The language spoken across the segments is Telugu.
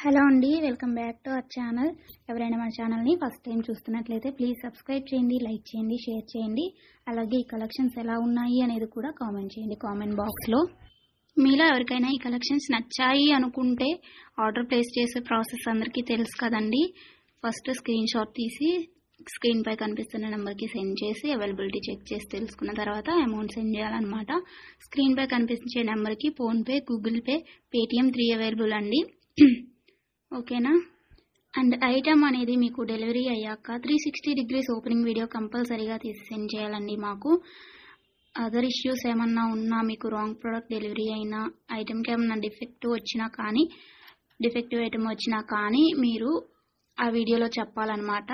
హలో అండి, welcome back to our channel. ఎవరైనా మన ఛానల్ని ఫస్ట్ టైం చూస్తున్నట్లయితే ప్లీజ్ సబ్స్క్రైబ్ చేయండి, లైక్ చేయండి, షేర్ చేయండి. అలాగే ఈ కలెక్షన్స్ ఎలా ఉన్నాయి అనేది కూడా కామెంట్ చేయండి కామెంట్ బాక్స్లో. మీలో ఎవరికైనా ఈ కలెక్షన్స్ నచ్చాయి అనుకుంటే ఆర్డర్ ప్లేస్ చేసే ప్రాసెస్ అందరికీ తెలుసు కదండి. ఫస్ట్ స్క్రీన్ షాట్ తీసి స్క్రీన్ పై కనిపిస్తున్న నెంబర్కి సెండ్ చేసి అవైలబిలిటీ చెక్ చేసి తెలుసుకున్న తర్వాత అమౌంట్ సెండ్ చేయాలన్నమాట. స్క్రీన్ పై కనిపించే నెంబర్కి PhonePe, Google pay, Paytm 3 available అండి. ఓకేనా. అండ్ ఐటమ్ అనేది మీకు డెలివరీ అయ్యాక 360 degrees ఓపెనింగ్ వీడియో కంపల్సరీగా తీసి సెండ్ చేయాలండి. మాకు అదర్ ఇష్యూస్ ఏమన్నా ఉన్నా, మీకు రాంగ్ ప్రోడక్ట్ డెలివరీ అయినా, ఐటమ్కి ఏమన్నా డిఫెక్టివ్ ఐటమ్ వచ్చినా కానీ మీరు ఆ వీడియోలో చెప్పాలన్నమాట.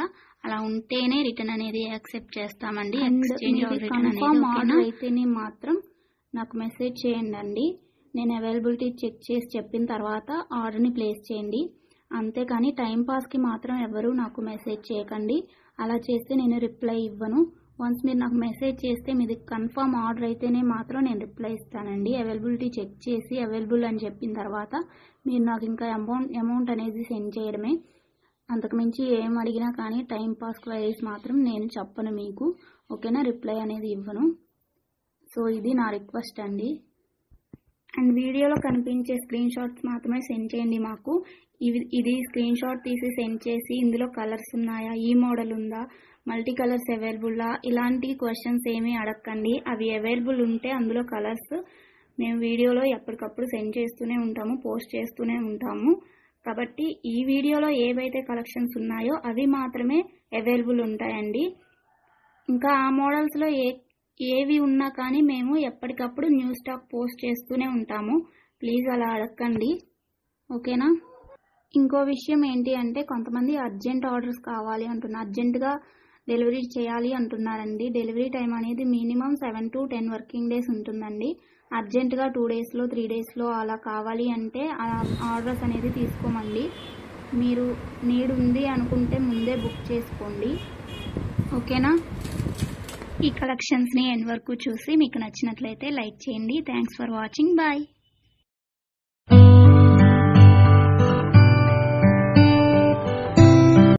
అలా ఉంటేనే రిటర్న్ అనేది యాక్సెప్ట్ చేస్తామండి. ఆర్డర్ అయితేనే మాత్రం నాకు మెసేజ్ చేయండి. నేను అవైలబిలిటీ చెక్ చేసి చెప్పిన తర్వాత ఆర్డర్ని ప్లేస్ చేయండి. అంతేకాని టైంపాస్కి మాత్రం ఎవరు నాకు మెసేజ్ చేయకండి. అలా చేస్తే నేను రిప్లై ఇవ్వను. వన్స్ మీరు నాకు మెసేజ్ చేస్తే మీది కన్ఫర్మ్ ఆర్డర్ అయితేనే మాత్రం నేను రిప్లై ఇస్తానండి. అవైలబిలిటీ చెక్ చేసి అవైలబుల్ అని చెప్పిన తర్వాత మీరు నాకు ఇంకా అమౌంట్ అనేది సెండ్ చేయడమే. అంతకుమించి ఏం అడిగినా కానీ టైంపాస్ క్వైరీస్ మాత్రం నేను చెప్పను మీకు. ఓకేనా, రిప్లై అనేది ఇవ్వను. సో ఇది నా రిక్వెస్ట్ అండి. అండ్ వీడియోలో కనిపించే స్క్రీన్ షాట్స్ మాత్రమే సెండ్ చేయండి మాకు. ఇది స్క్రీన్ షాట్ తీసి సెండ్ చేసి ఇందులో కలర్స్ ఉన్నాయా, ఈ మోడల్ ఉందా, మల్టీ కలర్స్ అవైలబుల్లా, ఇలాంటి క్వశ్చన్స్ ఏమీ అడగండి. అవి అవైలబుల్ ఉంటే అందులో కలర్స్ మేము వీడియోలో ఎప్పటికప్పుడు సెండ్ చేస్తూనే ఉంటాము, పోస్ట్ చేస్తూనే ఉంటాము. కాబట్టి ఈ వీడియోలో ఏవైతే కలెక్షన్స్ ఉన్నాయో అవి మాత్రమే అవైలబుల్ ఉంటాయండి. ఇంకా ఆ మోడల్స్లో ఏవి ఉన్నా కానీ మేము ఎప్పటికప్పుడు న్యూ స్టాక్ పోస్ట్ చేస్తూనే ఉంటాము. ప్లీజ్ అలా అడగండి. ఓకేనా. ఇంకో విషయం ఏంటి అంటే, కొంతమంది అర్జెంట్ ఆర్డర్స్ కావాలి అంటున్నారు, అర్జెంటుగా డెలివరీ చేయాలి అంటున్నారండి. డెలివరీ టైం అనేది మినిమం 7 to 10 వర్కింగ్ డేస్ ఉంటుందండి. అర్జెంటుగా 2 daysలో 3 daysలో అలా కావాలి అంటే ఆర్డర్స్ అనేది తీసుకోమండి. మీరు నీడ్ ఉంది అనుకుంటే ముందే బుక్ చేసుకోండి. ఓకేనా. ఈ కలెక్షన్స్ని ఎండ్ వరకు చూసి మీకు నచ్చినట్లయితే లైక్ చేయండి. Thanks for watching. బాయ్.